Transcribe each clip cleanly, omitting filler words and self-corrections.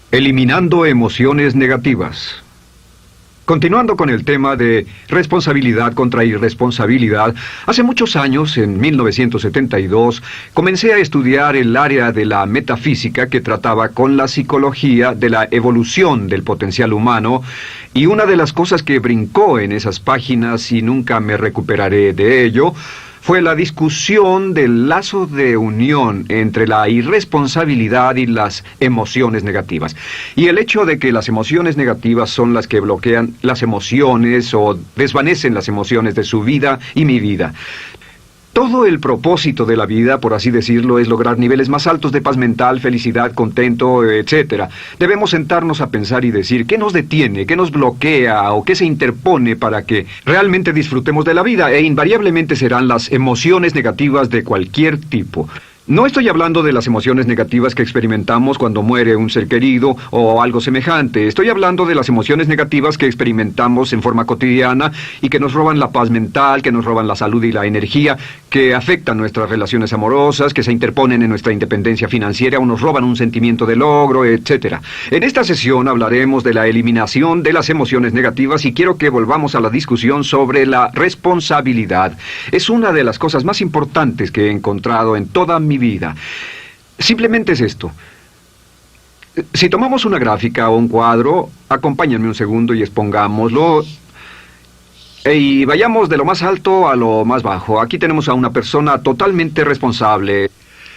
Eliminando emociones negativas. Continuando con el tema de responsabilidad contra irresponsabilidad, hace muchos años, en 1972, comencé a estudiar el área de la metafísica que trataba con la psicología de la evolución del potencial humano, y una de las cosas que brincó en esas páginas, y nunca me recuperaré de ello, fue la discusión del lazo de unión entre la irresponsabilidad y las emociones negativas. Y el hecho de que las emociones negativas son las que bloquean las emociones o desvanecen las emociones de su vida y mi vida. Todo el propósito de la vida, por así decirlo, es lograr niveles más altos de paz mental, felicidad, contento, etc. Debemos sentarnos a pensar y decir qué nos detiene, qué nos bloquea o qué se interpone para que realmente disfrutemos de la vida, e invariablemente serán las emociones negativas de cualquier tipo. No estoy hablando de las emociones negativas que experimentamos cuando muere un ser querido o algo semejante. Estoy hablando de las emociones negativas que experimentamos en forma cotidiana y que nos roban la paz mental, que nos roban la salud y la energía, que afectan nuestras relaciones amorosas, que se interponen en nuestra independencia financiera o nos roban un sentimiento de logro, etc. En esta sesión hablaremos de la eliminación de las emociones negativas y quiero que volvamos a la discusión sobre la responsabilidad. Es una de las cosas más importantes que he encontrado en toda mi vida. Simplemente es esto. Si tomamos una gráfica o un cuadro, acompáñenme un segundo y expongámoslo. Y vayamos de lo más alto a lo más bajo. Aquí tenemos a una persona totalmente responsable.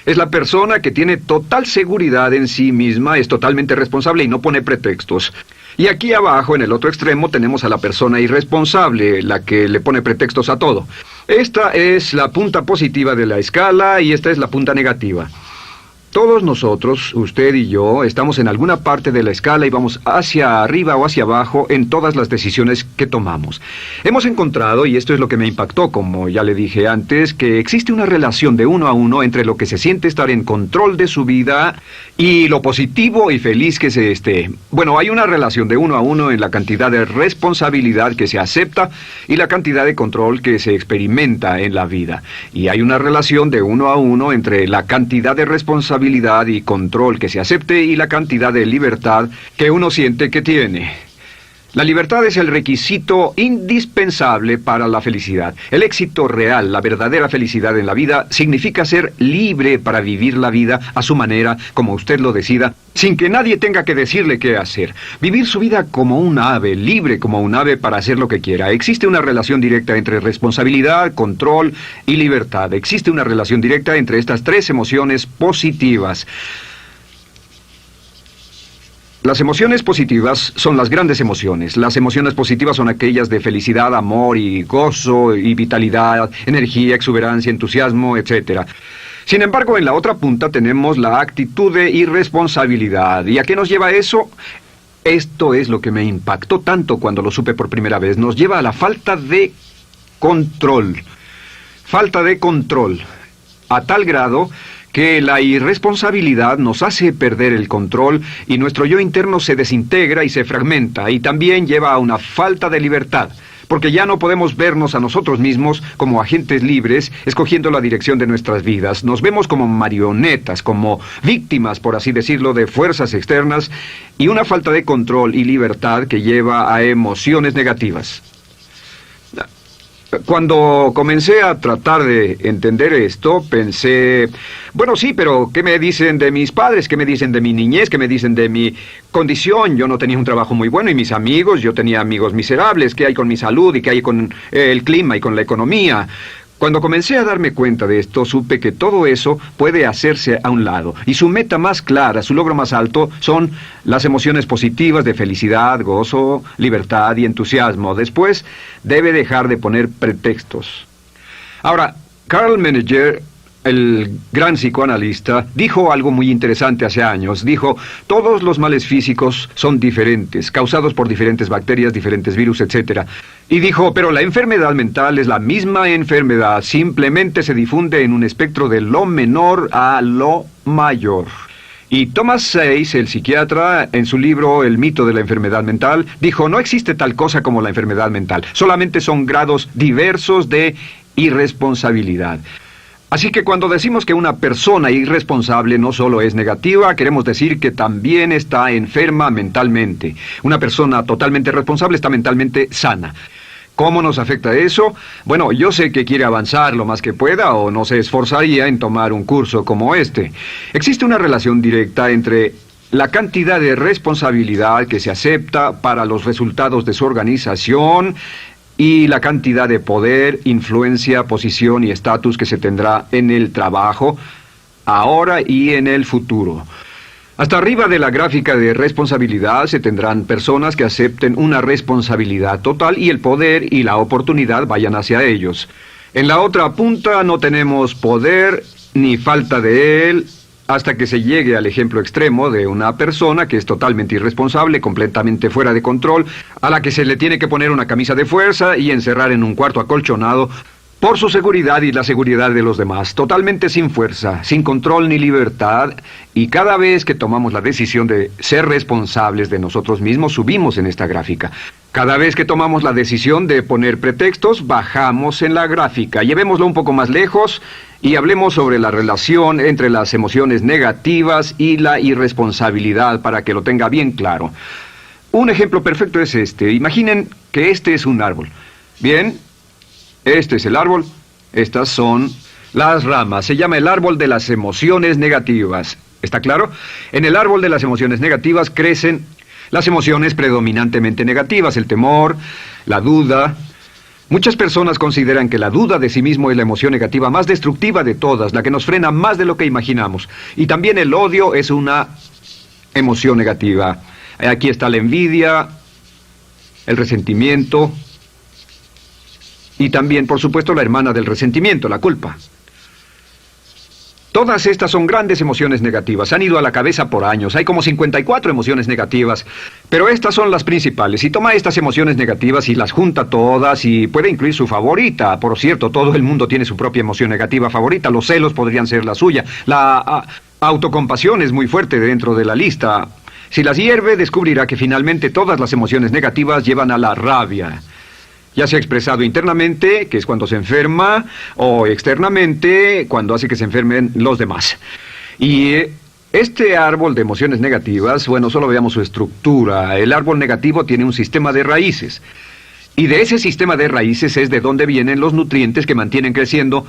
Es la persona que tiene total seguridad en sí misma, es totalmente responsable y no pone pretextos. Y aquí abajo, en el otro extremo, tenemos a la persona irresponsable, la que le pone pretextos a todo. Esta es la punta positiva de la escala y esta es la punta negativa. Todos nosotros, usted y yo, estamos en alguna parte de la escala y vamos hacia arriba o hacia abajo en todas las decisiones que tomamos. Hemos encontrado, y esto es lo que me impactó, como ya le dije antes, que existe una relación de 1 a 1 entre lo que se siente estar en control de su vida y lo positivo y feliz que se esté. Bueno, hay una relación de 1 a 1 en la cantidad de responsabilidad que se acepta y la cantidad de control que se experimenta en la vida. Y hay una relación de 1 a 1 entre la cantidad de responsabilidad y control que se acepte y la cantidad de libertad que uno siente que tiene. La libertad es el requisito indispensable para la felicidad. El éxito real, la verdadera felicidad en la vida, significa ser libre para vivir la vida a su manera, como usted lo decida, sin que nadie tenga que decirle qué hacer. Vivir su vida como un ave, libre como un ave para hacer lo que quiera. Existe una relación directa entre responsabilidad, control y libertad. Existe una relación directa entre estas tres emociones positivas. Las emociones positivas son las grandes emociones. Las emociones positivas son aquellas de felicidad, amor y gozo y vitalidad, energía, exuberancia, entusiasmo, etc. Sin embargo, en la otra punta tenemos la actitud de irresponsabilidad. ¿Y a qué nos lleva eso? Esto es lo que me impactó tanto cuando lo supe por primera vez. Nos lleva a la falta de control. Falta de control. A tal grado que la irresponsabilidad nos hace perder el control y nuestro yo interno se desintegra y se fragmenta, y también lleva a una falta de libertad, porque ya no podemos vernos a nosotros mismos como agentes libres, escogiendo la dirección de nuestras vidas. Nos vemos como marionetas, como víctimas, por así decirlo, de fuerzas externas, y una falta de control y libertad que lleva a emociones negativas. Cuando comencé a tratar de entender esto, pensé, bueno, sí, pero ¿qué me dicen de mis padres? ¿Qué me dicen de mi niñez? ¿Qué me dicen de mi condición? Yo no tenía un trabajo muy bueno y mis amigos, yo tenía amigos miserables. ¿Qué hay con mi salud y qué hay con el clima y con la economía? Cuando comencé a darme cuenta de esto, supe que todo eso puede hacerse a un lado. Y su meta más clara, su logro más alto, son las emociones positivas de felicidad, gozo, libertad y entusiasmo. Después, debe dejar de poner pretextos. Ahora, Carl Menninger, el gran psicoanalista, dijo algo muy interesante hace años. Dijo, todos los males físicos son diferentes, causados por diferentes bacterias, diferentes virus, etc. Y dijo, pero la enfermedad mental es la misma enfermedad, simplemente se difunde en un espectro de lo menor a lo mayor. Y Thomas Sayce, el psiquiatra, en su libro El mito de la enfermedad mental, dijo, no existe tal cosa como la enfermedad mental, solamente son grados diversos de irresponsabilidad. Así que cuando decimos que una persona irresponsable no solo es negativa, queremos decir que también está enferma mentalmente. Una persona totalmente responsable está mentalmente sana. ¿Cómo nos afecta eso? Bueno, yo sé que quiere avanzar lo más que pueda o no se esforzaría en tomar un curso como este. Existe una relación directa entre la cantidad de responsabilidad que se acepta para los resultados de su organización y la cantidad de poder, influencia, posición y estatus que se tendrá en el trabajo, ahora y en el futuro. Hasta arriba de la gráfica de responsabilidad se tendrán personas que acepten una responsabilidad total y el poder y la oportunidad vayan hacia ellos. En la otra punta no tenemos poder ni falta de él, hasta que se llegue al ejemplo extremo de una persona que es totalmente irresponsable, completamente fuera de control, a la que se le tiene que poner una camisa de fuerza y encerrar en un cuarto acolchonado por su seguridad y la seguridad de los demás, totalmente sin fuerza, sin control ni libertad, y cada vez que tomamos la decisión de ser responsables de nosotros mismos, subimos en esta gráfica. Cada vez que tomamos la decisión de poner pretextos, bajamos en la gráfica. Llevémoslo un poco más lejos y hablemos sobre la relación entre las emociones negativas y la irresponsabilidad para que lo tenga bien claro. Un ejemplo perfecto es este. Imaginen que este es un árbol. Bien, este es el árbol. Estas son las ramas. Se llama el árbol de las emociones negativas. ¿Está claro? En el árbol de las emociones negativas crecen las emociones predominantemente negativas, el temor, la duda. Muchas personas consideran que la duda de sí mismo es la emoción negativa más destructiva de todas, la que nos frena más de lo que imaginamos. Y también el odio es una emoción negativa. Aquí está la envidia, el resentimiento y también, por supuesto, la hermana del resentimiento, la culpa. Todas estas son grandes emociones negativas. Han ido a la cabeza por años. Hay como 54 emociones negativas. Pero estas son las principales. Si toma estas emociones negativas y las junta todas y puede incluir su favorita. Por cierto, todo el mundo tiene su propia emoción negativa favorita. Los celos podrían ser la suya. La autocompasión es muy fuerte dentro de la lista. Si las hierve, descubrirá que finalmente todas las emociones negativas llevan a la rabia. Ya sea expresado internamente, que es cuando se enferma, o externamente, cuando hace que se enfermen los demás. Y este árbol de emociones negativas, bueno, solo veamos su estructura. El árbol negativo tiene un sistema de raíces. Y de ese sistema de raíces es de donde vienen los nutrientes que mantienen creciendo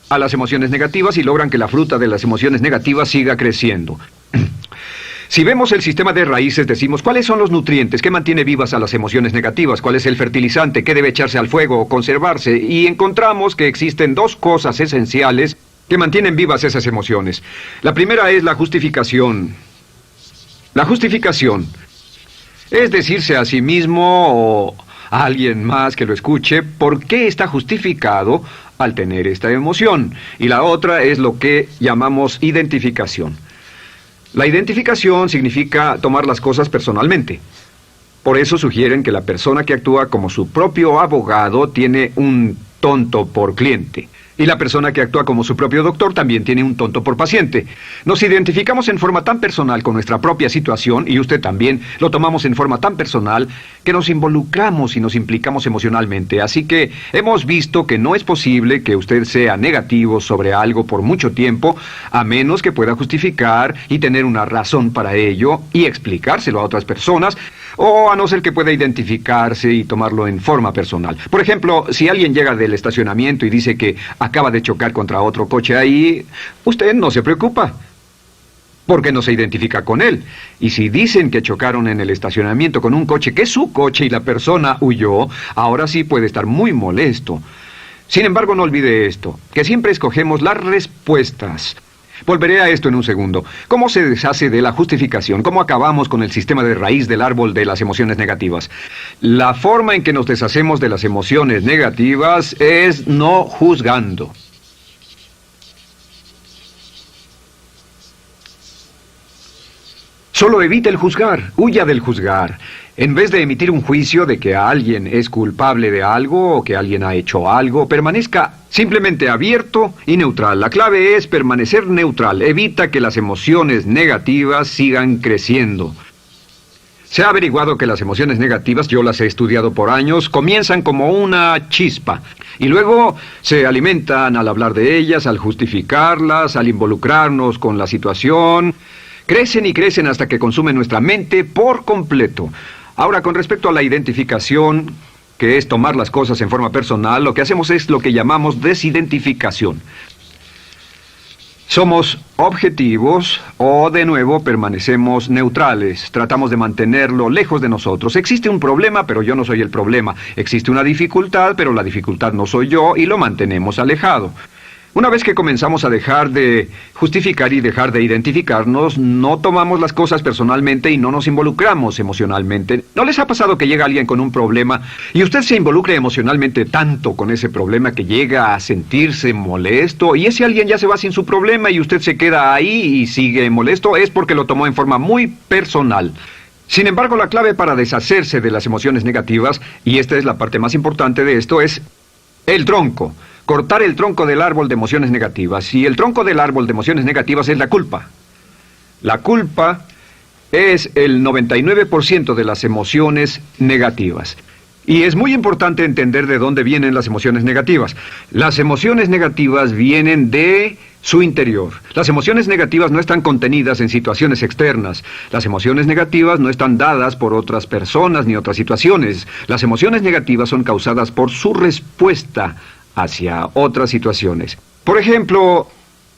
a las emociones negativas y logran que la fruta de las emociones negativas siga creciendo. Si vemos el sistema de raíces, decimos, ¿cuáles son los nutrientes que mantiene vivas a las emociones negativas? ¿Cuál es el fertilizante? ¿Qué debe echarse al fuego o conservarse? Y encontramos que existen dos cosas esenciales que mantienen vivas esas emociones. La primera es la justificación. La justificación es decirse a sí mismo o a alguien más que lo escuche por qué está justificado al tener esta emoción. Y la otra es lo que llamamos identificación. La identificación significa tomar las cosas personalmente. Por eso sugieren que la persona que actúa como su propio abogado tiene un tonto por cliente. Y la persona que actúa como su propio doctor también tiene un tonto por paciente. Nos identificamos en forma tan personal con nuestra propia situación, y usted también, lo tomamos en forma tan personal, que nos involucramos y nos implicamos emocionalmente. Así que hemos visto que no es posible que usted sea negativo sobre algo por mucho tiempo, a menos que pueda justificar y tener una razón para ello y explicárselo a otras personas, o a no ser que pueda identificarse y tomarlo en forma personal. Por ejemplo, si alguien llega del estacionamiento y dice que acaba de chocar contra otro coche ahí, usted no se preocupa, porque no se identifica con él. Y si dicen que chocaron en el estacionamiento con un coche que es su coche y la persona huyó, ahora sí puede estar muy molesto. Sin embargo, no olvide esto, que siempre escogemos las respuestas. Volveré a esto en un segundo. ¿Cómo se deshace de la justificación? ¿Cómo acabamos con el sistema de raíz del árbol de las emociones negativas? La forma en que nos deshacemos de las emociones negativas es no juzgando. Solo evite el juzgar, huya del juzgar. En vez de emitir un juicio de que alguien es culpable de algo o que alguien ha hecho algo, permanezca simplemente abierto y neutral. La clave es permanecer neutral. Evita que las emociones negativas sigan creciendo. Se ha averiguado que las emociones negativas, yo las he estudiado por años, comienzan como una chispa y luego se alimentan al hablar de ellas, al justificarlas, al involucrarnos con la situación. Crecen y crecen hasta que consumen nuestra mente por completo. Ahora, con respecto a la identificación, que es tomar las cosas en forma personal, lo que hacemos es lo que llamamos desidentificación. Somos objetivos o, de nuevo, permanecemos neutrales. Tratamos de mantenerlo lejos de nosotros. Existe un problema, pero yo no soy el problema. Existe una dificultad, pero la dificultad no soy yo, y lo mantenemos alejado. Una vez que comenzamos a dejar de justificar y dejar de identificarnos, no tomamos las cosas personalmente y no nos involucramos emocionalmente. ¿No les ha pasado que llega alguien con un problema y usted se involucra emocionalmente tanto con ese problema que llega a sentirse molesto y ese alguien ya se va sin su problema y usted se queda ahí y sigue molesto? Es porque lo tomó en forma muy personal. Sin embargo, la clave para deshacerse de las emociones negativas, y esta es la parte más importante de esto, es el tronco. Cortar el tronco del árbol de emociones negativas. Y el tronco del árbol de emociones negativas es la culpa. La culpa es el 99% de las emociones negativas. Y es muy importante entender de dónde vienen las emociones negativas. Las emociones negativas vienen de su interior. Las emociones negativas no están contenidas en situaciones externas. Las emociones negativas no están dadas por otras personas ni otras situaciones. Las emociones negativas son causadas por su respuesta hacia otras situaciones. Por ejemplo,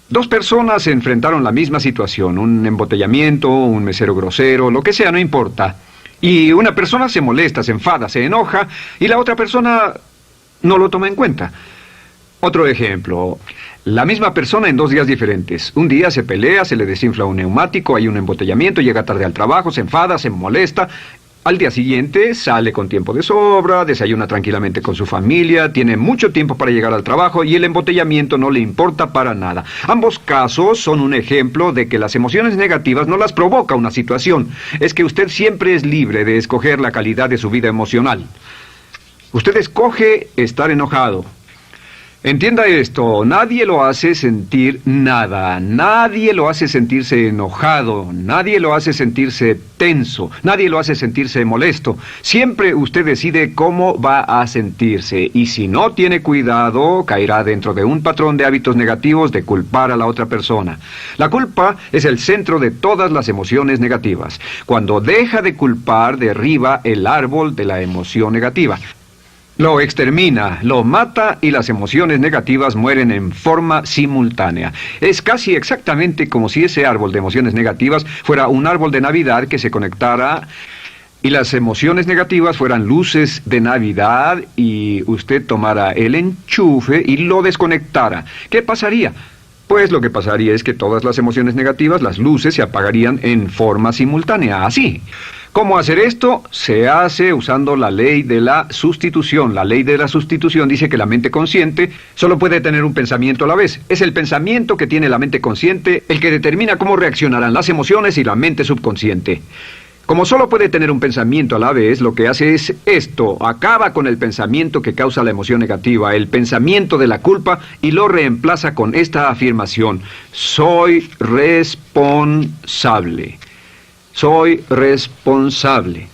dos personas se enfrentaron a la misma situación, un embotellamiento, un mesero grosero, lo que sea, no importa. Y una persona se molesta, se enfada, se enoja, y la otra persona no lo toma en cuenta. Otro ejemplo, la misma persona en 2 días diferentes. Un día se pelea, se le desinfla un neumático, hay un embotellamiento, llega tarde al trabajo, se enfada, se molesta. Al día siguiente sale con tiempo de sobra, desayuna tranquilamente con su familia, tiene mucho tiempo para llegar al trabajo y el embotellamiento no le importa para nada. Ambos casos son un ejemplo de que las emociones negativas no las provoca una situación. Es que usted siempre es libre de escoger la calidad de su vida emocional. Usted escoge estar enojado. Entienda esto, nadie lo hace sentir nada, nadie lo hace sentirse enojado, nadie lo hace sentirse tenso, nadie lo hace sentirse molesto. Siempre usted decide cómo va a sentirse y si no tiene cuidado, caerá dentro de un patrón de hábitos negativos de culpar a la otra persona. La culpa es el centro de todas las emociones negativas. Cuando deja de culpar, derriba el árbol de la emoción negativa. Lo extermina, lo mata y las emociones negativas mueren en forma simultánea. Es casi exactamente como si ese árbol de emociones negativas fuera un árbol de Navidad que se conectara y las emociones negativas fueran luces de Navidad y usted tomara el enchufe y lo desconectara. ¿Qué pasaría? Pues lo que pasaría es que todas las emociones negativas, las luces, se apagarían en forma simultánea, así. ¿Cómo hacer esto? Se hace usando la ley de la sustitución. La ley de la sustitución dice que la mente consciente solo puede tener un pensamiento a la vez. Es el pensamiento que tiene la mente consciente el que determina cómo reaccionarán las emociones y la mente subconsciente. Como solo puede tener un pensamiento a la vez, lo que hace es esto: acaba con el pensamiento que causa la emoción negativa, el pensamiento de la culpa, y lo reemplaza con esta afirmación: soy responsable. Soy responsable.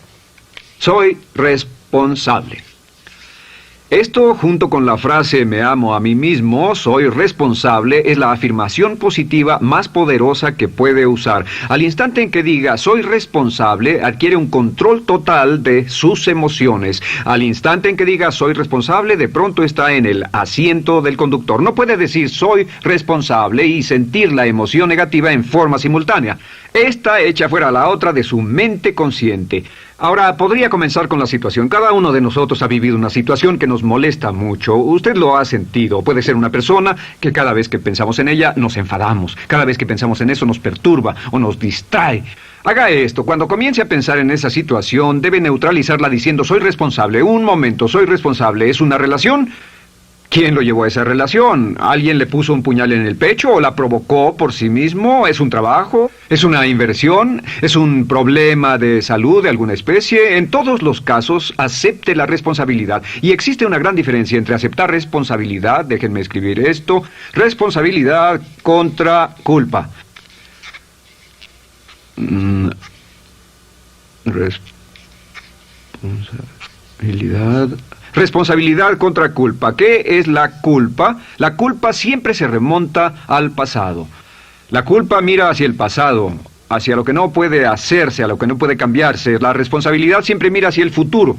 Soy responsable. Esto, junto con la frase me amo a mí mismo, soy responsable, es la afirmación positiva más poderosa que puede usar. Al instante en que diga soy responsable, adquiere un control total de sus emociones. Al instante en que diga soy responsable, de pronto está en el asiento del conductor. No puede decir soy responsable y sentir la emoción negativa en forma simultánea. Esta echa fuera la otra de su mente consciente. Ahora, podría comenzar con la situación. Cada uno de nosotros ha vivido una situación que nos molesta mucho. Usted lo ha sentido. Puede ser una persona que cada vez que pensamos en ella nos enfadamos. Cada vez que pensamos en eso nos perturba o nos distrae. Haga esto. Cuando comience a pensar en esa situación, debe neutralizarla diciendo soy responsable. Un momento, soy responsable. ¿Es una relación? ¿Quién lo llevó a esa relación? ¿Alguien le puso un puñal en el pecho o la provocó por sí mismo? ¿Es un trabajo? ¿Es una inversión? ¿Es un problema de salud de alguna especie? En todos los casos, acepte la responsabilidad. Y existe una gran diferencia entre aceptar responsabilidad, déjenme escribir esto, responsabilidad contra culpa. Responsabilidad. Responsabilidad contra culpa. ¿Qué es la culpa? La culpa siempre se remonta al pasado. La culpa mira hacia el pasado, hacia lo que no puede hacerse, a lo que no puede cambiarse. La responsabilidad siempre mira hacia el futuro.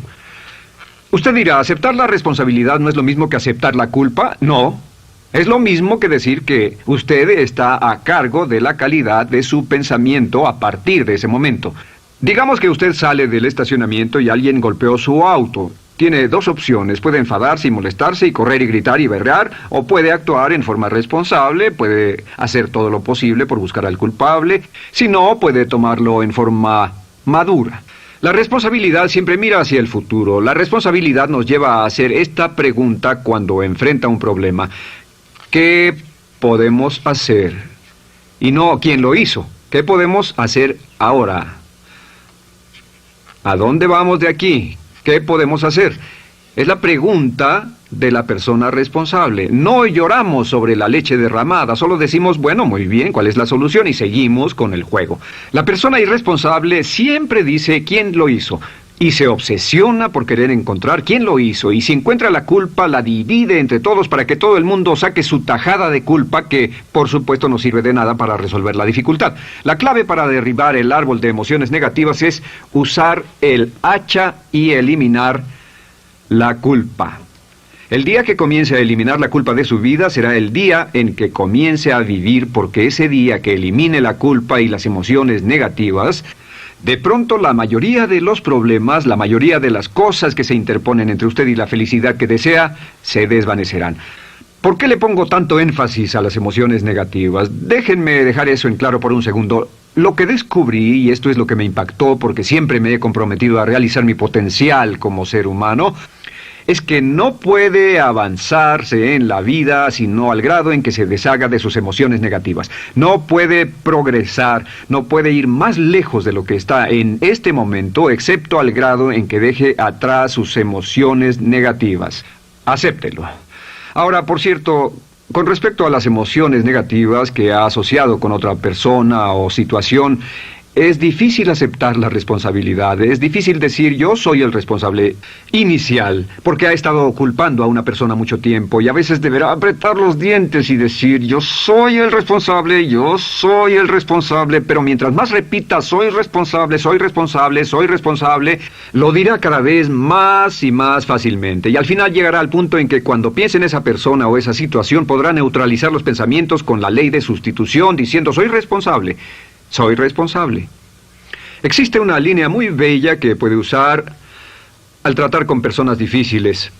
Usted dirá, ¿aceptar la responsabilidad no es lo mismo que aceptar la culpa? No. Es lo mismo que decir que usted está a cargo de la calidad de su pensamiento a partir de ese momento. Digamos que usted sale del estacionamiento y alguien golpeó su auto. Tiene dos opciones: puede enfadarse y molestarse y correr y gritar y berrear, o puede actuar en forma responsable, puede hacer todo lo posible por buscar al culpable. Si no, puede tomarlo en forma madura. La responsabilidad siempre mira hacia el futuro. La responsabilidad nos lleva a hacer esta pregunta cuando enfrenta un problema: ¿qué podemos hacer? Y no ¿quién lo hizo? ¿Qué podemos hacer ahora? ¿A dónde vamos de aquí? ¿Qué podemos hacer? Es la pregunta de la persona responsable. No lloramos sobre la leche derramada, solo decimos, bueno, muy bien, ¿cuál es la solución? Y seguimos con el juego. La persona irresponsable siempre dice quién lo hizo y se obsesiona por querer encontrar quién lo hizo, y si encuentra la culpa la divide entre todos para que todo el mundo saque su tajada de culpa, que por supuesto no sirve de nada para resolver la dificultad. La clave para derribar el árbol de emociones negativas es usar el hacha y eliminar la culpa. El día que comience a eliminar la culpa de su vida será el día en que comience a vivir, porque ese día que elimine la culpa y las emociones negativas, de pronto la mayoría de los problemas, la mayoría de las cosas que se interponen entre usted y la felicidad que desea, se desvanecerán. ¿Por qué le pongo tanto énfasis a las emociones negativas? Déjenme dejar eso en claro por un segundo. Lo que descubrí, y esto es lo que me impactó porque siempre me he comprometido a realizar mi potencial como ser humano, es que no puede avanzarse en la vida sino al grado en que se deshaga de sus emociones negativas. No puede progresar, no puede ir más lejos de lo que está en este momento, excepto al grado en que deje atrás sus emociones negativas. Acéptelo. Ahora, por cierto, con respecto a las emociones negativas que ha asociado con otra persona o situación, es difícil aceptar la responsabilidad, es difícil decir yo soy el responsable inicial, porque ha estado culpando a una persona mucho tiempo y a veces deberá apretar los dientes y decir yo soy el responsable, pero mientras más repita soy responsable, lo dirá cada vez más y más fácilmente, y al final llegará al punto en que cuando piense en esa persona o esa situación podrá neutralizar los pensamientos con la ley de sustitución diciendo soy responsable. Soy responsable. Existe una línea muy bella que puede usar al tratar con personas difíciles.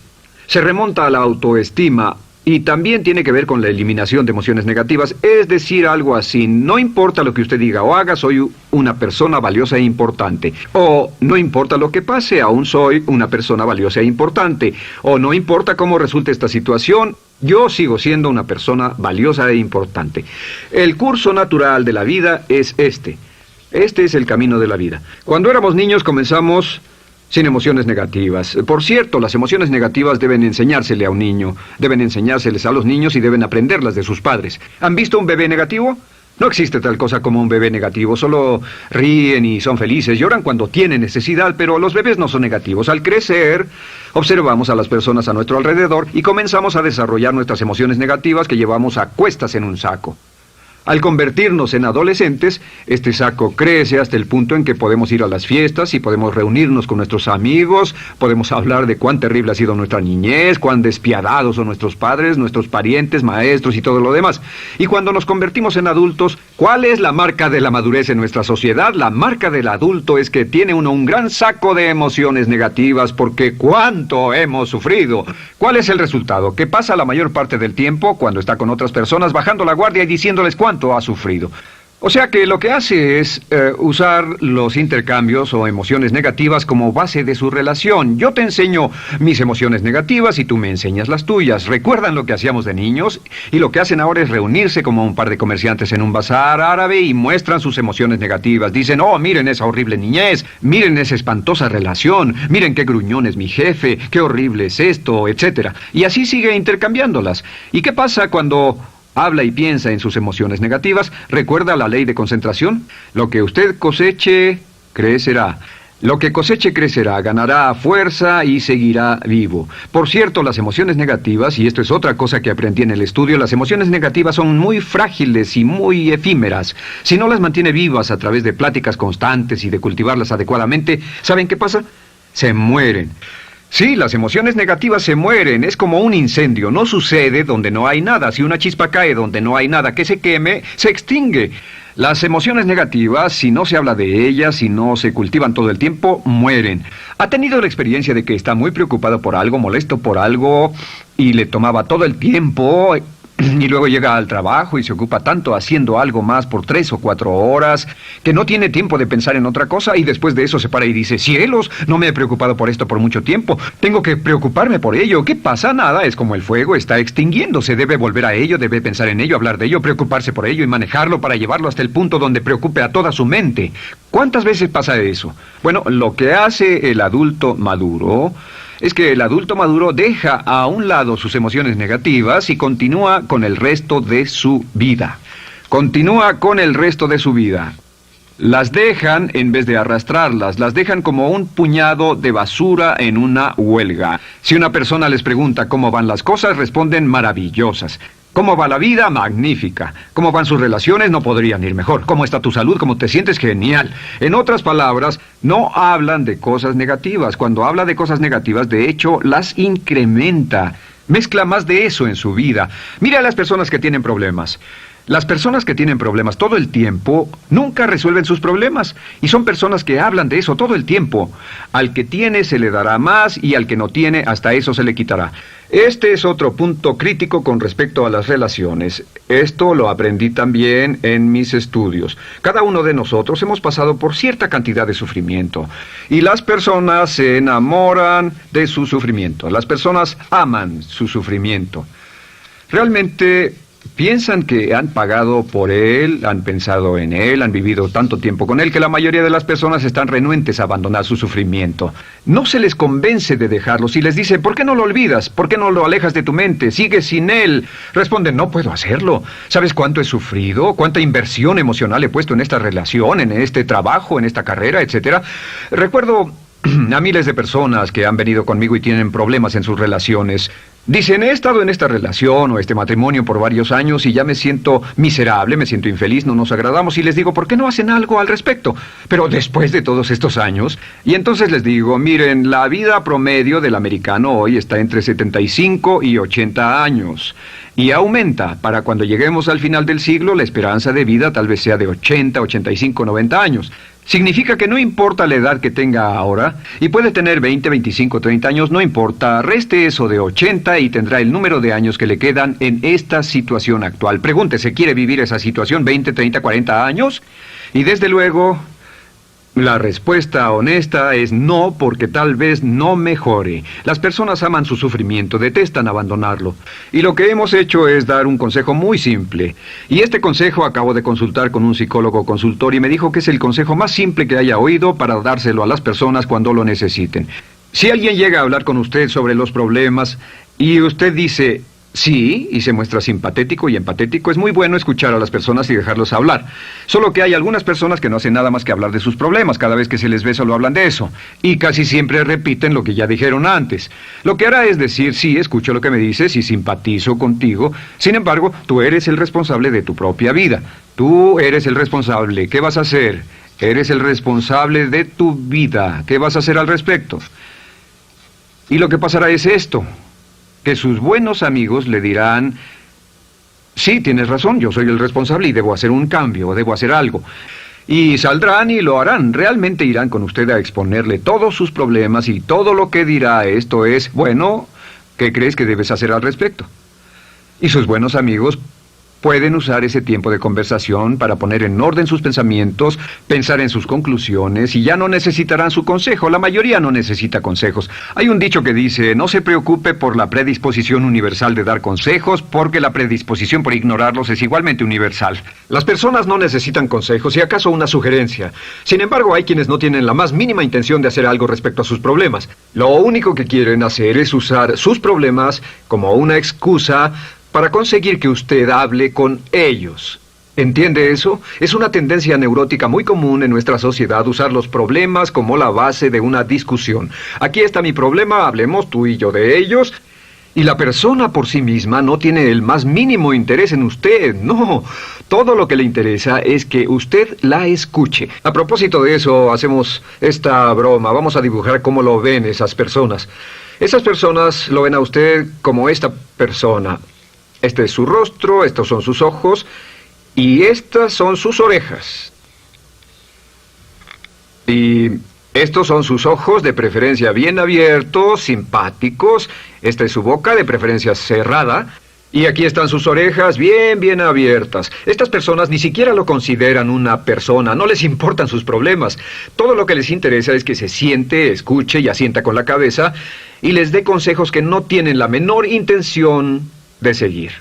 Se remonta a la autoestima y también tiene que ver con la eliminación de emociones negativas. Es decir, algo así: no importa lo que usted diga o haga, soy una persona valiosa e importante. O no importa lo que pase, aún soy una persona valiosa e importante. O no importa cómo resulte esta situación, yo sigo siendo una persona valiosa e importante. El curso natural de la vida es este. Este es el camino de la vida. Cuando éramos niños comenzamos sin emociones negativas. Por cierto, las emociones negativas deben enseñársele a un niño, deben enseñárseles a los niños y deben aprenderlas de sus padres. ¿Han visto un bebé negativo? No existe tal cosa como un bebé negativo, solo ríen y son felices, lloran cuando tienen necesidad, pero los bebés no son negativos. Al crecer, observamos a las personas a nuestro alrededor y comenzamos a desarrollar nuestras emociones negativas que llevamos a cuestas en un saco. Al convertirnos en adolescentes, este saco crece hasta el punto en que podemos ir a las fiestas y podemos reunirnos con nuestros amigos, podemos hablar de cuán terrible ha sido nuestra niñez, cuán despiadados son nuestros padres, nuestros parientes, maestros y todo lo demás. Y cuando nos convertimos en adultos, ¿cuál es la marca de la madurez en nuestra sociedad? La marca del adulto es que tiene uno un gran saco de emociones negativas, porque ¿cuánto hemos sufrido? ¿Cuál es el resultado? Que pasa la mayor parte del tiempo, cuando está con otras personas, bajando la guardia y diciéndoles cuánto ha sufrido. O sea que lo que hace es usar los intercambios o emociones negativas como base de su relación. Yo te enseño mis emociones negativas y tú me enseñas las tuyas. ¿Recuerdan lo que hacíamos de niños? Y lo que hacen ahora es reunirse como un par de comerciantes en un bazar árabe y muestran sus emociones negativas. Dicen, oh, miren esa horrible niñez, miren esa espantosa relación, miren qué gruñón es mi jefe, qué horrible es esto, etc. Y así sigue intercambiándolas. ¿Y qué pasa cuando habla y piensa en sus emociones negativas? ¿Recuerda la ley de concentración? Lo que usted coseche, crecerá. Lo que coseche crecerá, ganará fuerza y seguirá vivo. Por cierto, las emociones negativas, y esto es otra cosa que aprendí en el estudio, las emociones negativas son muy frágiles y muy efímeras. Si no las mantiene vivas a través de pláticas constantes y de cultivarlas adecuadamente, ¿saben qué pasa? Se mueren. Sí, las emociones negativas se mueren, es como un incendio, no sucede donde no hay nada. Si una chispa cae donde no hay nada que se queme, se extingue. Las emociones negativas, si no se habla de ellas, si no se cultivan todo el tiempo, mueren. ¿Ha tenido la experiencia de que está muy preocupado por algo, molesto por algo, y le tomaba todo el tiempo, y luego llega al trabajo y se ocupa tanto haciendo algo más por 3 o 4 horas, que no tiene tiempo de pensar en otra cosa, y después de eso se para y dice, cielos, no me he preocupado por esto por mucho tiempo, tengo que preocuparme por ello? ¿Qué pasa? Nada, es como el fuego, está extinguiéndose, debe volver a ello, debe pensar en ello, hablar de ello, preocuparse por ello y manejarlo para llevarlo hasta el punto donde preocupe a toda su mente. ¿Cuántas veces pasa eso? Bueno, lo que hace el adulto maduro es que el adulto maduro deja a un lado sus emociones negativas y continúa con el resto de su vida. Continúa con el resto de su vida. Las dejan en vez de arrastrarlas, las dejan como un puñado de basura en una huelga. Si una persona les pregunta cómo van las cosas, responden maravillosas. ¿Cómo va la vida? Magnífica. ¿Cómo van sus relaciones? No podrían ir mejor. ¿Cómo está tu salud? ¿Cómo te sientes? Genial. En otras palabras, no hablan de cosas negativas. Cuando habla de cosas negativas, de hecho, las incrementa. Mezcla más de eso en su vida. Mira a las personas que tienen problemas. Las personas que tienen problemas todo el tiempo nunca resuelven sus problemas. Y son personas que hablan de eso todo el tiempo. Al que tiene se le dará más y al que no tiene hasta eso se le quitará. Este es otro punto crítico con respecto a las relaciones. Esto lo aprendí también en mis estudios. Cada uno de nosotros hemos pasado por cierta cantidad de sufrimiento. Y las personas se enamoran de su sufrimiento. Las personas aman su sufrimiento. Realmente piensan que han pagado por él, han pensado en él, han vivido tanto tiempo con él que la mayoría de las personas están renuentes a abandonar su sufrimiento. No se les convence de dejarlo. Si les dice, ¿por qué no lo olvidas? ¿Por qué no lo alejas de tu mente? ¿Sigues sin él? Responden, no puedo hacerlo. ¿Sabes cuánto he sufrido? ¿Cuánta inversión emocional he puesto en esta relación, en este trabajo, en esta carrera, etcétera? Recuerdo a miles de personas que han venido conmigo y tienen problemas en sus relaciones. Dicen, he estado en esta relación o este matrimonio por varios años y ya me siento miserable, me siento infeliz, no nos agradamos, y les digo, ¿por qué no hacen algo al respecto? Pero después de todos estos años, y entonces les digo, miren, la vida promedio del americano hoy está entre 75 y 80 años. Y aumenta. Para cuando lleguemos al final del siglo, la esperanza de vida tal vez sea de 80, 85, 90 años. Significa que no importa la edad que tenga ahora, y puede tener 20, 25, 30 años, no importa, reste eso de 80 y tendrá el número de años que le quedan en esta situación actual. Pregúntese, ¿quiere vivir esa situación 20, 30, 40 años? Y desde luego, la respuesta honesta es no, porque tal vez no mejore. Las personas aman su sufrimiento, detestan abandonarlo. Y lo que hemos hecho es dar un consejo muy simple. Y este consejo acabo de consultar con un psicólogo consultor y me dijo que es el consejo más simple que haya oído para dárselo a las personas cuando lo necesiten. Si alguien llega a hablar con usted sobre los problemas y usted dice sí, y se muestra simpatético y empatético, es muy bueno escuchar a las personas y dejarlos hablar. Solo que hay algunas personas que no hacen nada más que hablar de sus problemas. Cada vez que se les ve solo hablan de eso. Y casi siempre repiten lo que ya dijeron antes. Lo que hará es decir, sí, escucho lo que me dices y simpatizo contigo. Sin embargo, tú eres el responsable de tu propia vida. Tú eres el responsable. ¿Qué vas a hacer? Eres el responsable de tu vida. ¿Qué vas a hacer al respecto? Y lo que pasará es esto, que sus buenos amigos le dirán, sí, tienes razón, yo soy el responsable y debo hacer un cambio, debo hacer algo. Y saldrán y lo harán, realmente irán con usted a exponerle todos sus problemas y todo lo que dirá esto es, bueno, ¿qué crees que debes hacer al respecto? Y sus buenos amigos pueden usar ese tiempo de conversación para poner en orden sus pensamientos, pensar en sus conclusiones, y ya no necesitarán su consejo. La mayoría no necesita consejos. Hay un dicho que dice, no se preocupe por la predisposición universal de dar consejos, porque la predisposición por ignorarlos es igualmente universal. Las personas no necesitan consejos, si acaso una sugerencia. Sin embargo, hay quienes no tienen la más mínima intención de hacer algo respecto a sus problemas. Lo único que quieren hacer es usar sus problemas como una excusa para conseguir que usted hable con ellos. ¿Entiende eso? Es una tendencia neurótica muy común en nuestra sociedad usar los problemas como la base de una discusión. Aquí está mi problema, hablemos tú y yo de ellos. Y la persona por sí misma no tiene el más mínimo interés en usted, no. Todo lo que le interesa es que usted la escuche. A propósito de eso, hacemos esta broma. Vamos a dibujar cómo lo ven esas personas. Esas personas lo ven a usted como esta persona. Este es su rostro, estos son sus ojos y estas son sus orejas. Y estos son sus ojos, de preferencia bien abiertos, simpáticos. Esta es su boca, de preferencia cerrada. Y aquí están sus orejas bien abiertas. Estas personas ni siquiera lo consideran una persona, no les importan sus problemas. Todo lo que les interesa es que se siente, escuche y asienta con la cabeza y les dé consejos que no tienen la menor intención de seguir.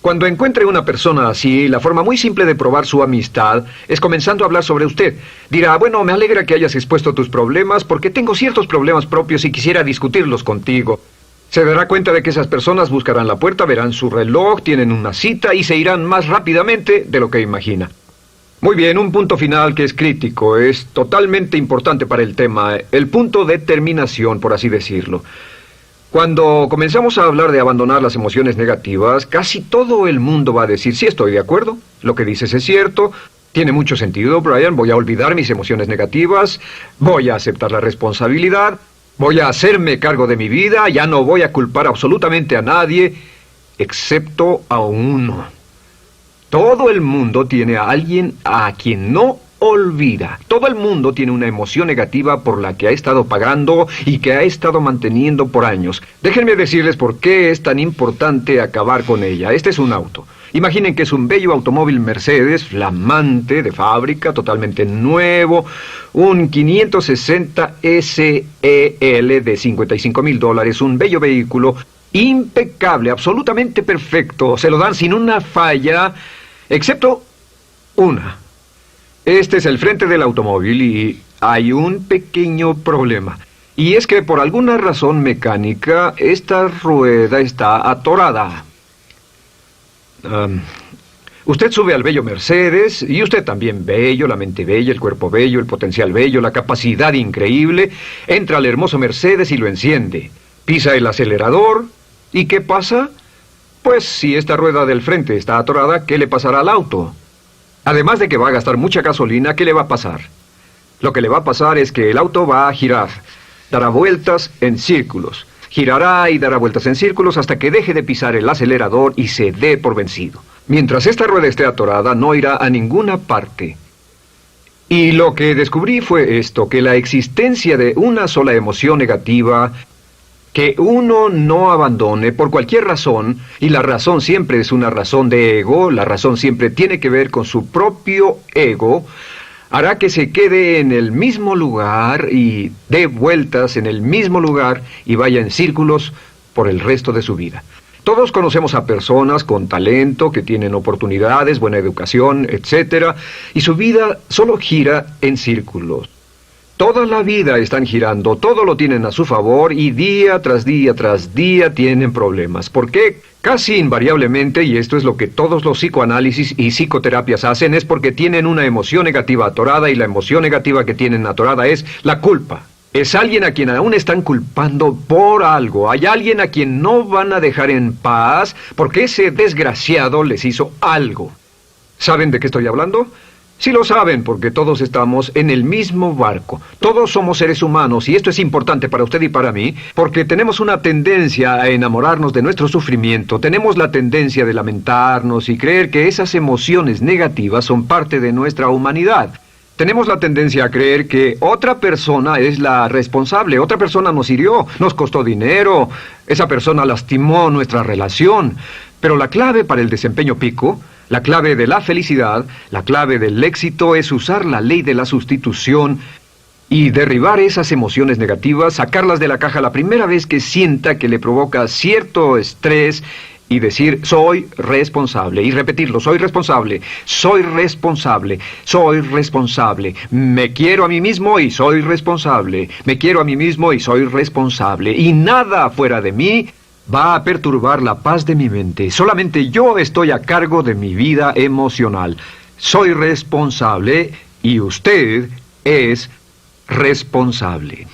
Cuando encuentre una persona así, la forma muy simple de probar su amistad es comenzando a hablar sobre usted. Dirá, bueno, me alegra que hayas expuesto tus problemas porque tengo ciertos problemas propios y quisiera discutirlos contigo. Se dará cuenta de que esas personas buscarán la puerta, verán su reloj, tienen una cita y se irán más rápidamente de lo que imagina. Muy bien, un punto final que es crítico, es totalmente importante para el tema, el punto de terminación, por así decirlo. Cuando comenzamos a hablar de abandonar las emociones negativas, casi todo el mundo va a decir, sí, estoy de acuerdo, lo que dices es cierto, tiene mucho sentido, Brian, voy a olvidar mis emociones negativas, voy a aceptar la responsabilidad, voy a hacerme cargo de mi vida, ya no voy a culpar absolutamente a nadie, excepto a uno. Todo el mundo tiene a alguien a quien no olvida. Todo el mundo tiene una emoción negativa por la que ha estado pagando y que ha estado manteniendo por años. Déjenme decirles por qué es tan importante acabar con ella. Este es un auto. Imaginen que es un bello automóvil Mercedes, flamante, de fábrica, totalmente nuevo, un 560 SEL de $55,000, un bello vehículo, impecable, absolutamente perfecto. Se lo dan sin una falla, excepto una. Este es el frente del automóvil y hay un pequeño problema. Y es que por alguna razón mecánica, esta rueda está atorada. Usted sube al bello Mercedes, y usted también bello, la mente bella, el cuerpo bello, el potencial bello, la capacidad increíble. Entra al hermoso Mercedes y lo enciende. Pisa el acelerador, ¿y qué pasa? Pues si esta rueda del frente está atorada, ¿qué le pasará al auto? Además de que va a gastar mucha gasolina, ¿qué le va a pasar? Lo que le va a pasar es que el auto va a girar, dará vueltas en círculos. Girará y dará vueltas en círculos hasta que deje de pisar el acelerador y se dé por vencido. Mientras esta rueda esté atorada, no irá a ninguna parte. Y lo que descubrí fue esto, que la existencia de una sola emoción negativa que uno no abandone por cualquier razón, y la razón siempre es una razón de ego, la razón siempre tiene que ver con su propio ego, hará que se quede en el mismo lugar y dé vueltas en el mismo lugar y vaya en círculos por el resto de su vida. Todos conocemos a personas con talento, que tienen oportunidades, buena educación, etc., y su vida solo gira en círculos. Toda la vida están girando, todo lo tienen a su favor y día tras día tras día tienen problemas. ¿Por qué? Casi invariablemente, y esto es lo que todos los psicoanálisis y psicoterapias hacen, es porque tienen una emoción negativa atorada y la emoción negativa que tienen atorada es la culpa. Es alguien a quien aún están culpando por algo. Hay alguien a quien no van a dejar en paz porque ese desgraciado les hizo algo. ¿Saben de qué estoy hablando? Sí lo saben, porque todos estamos en el mismo barco. Todos somos seres humanos, y esto es importante para usted y para mí, porque tenemos una tendencia a enamorarnos de nuestro sufrimiento. Tenemos la tendencia de lamentarnos y creer que esas emociones negativas son parte de nuestra humanidad. Tenemos la tendencia a creer que otra persona es la responsable, otra persona nos hirió, nos costó dinero, esa persona lastimó nuestra relación. Pero la clave para el desempeño pico, la clave de la felicidad, la clave del éxito es usar la ley de la sustitución y derribar esas emociones negativas, sacarlas de la caja la primera vez que sienta que le provoca cierto estrés y decir, soy responsable, y repetirlo, soy responsable, soy responsable, soy responsable, me quiero a mí mismo y soy responsable, me quiero a mí mismo y soy responsable, y nada fuera de mí va a perturbar la paz de mi mente. Solamente yo estoy a cargo de mi vida emocional. Soy responsable y usted es responsable.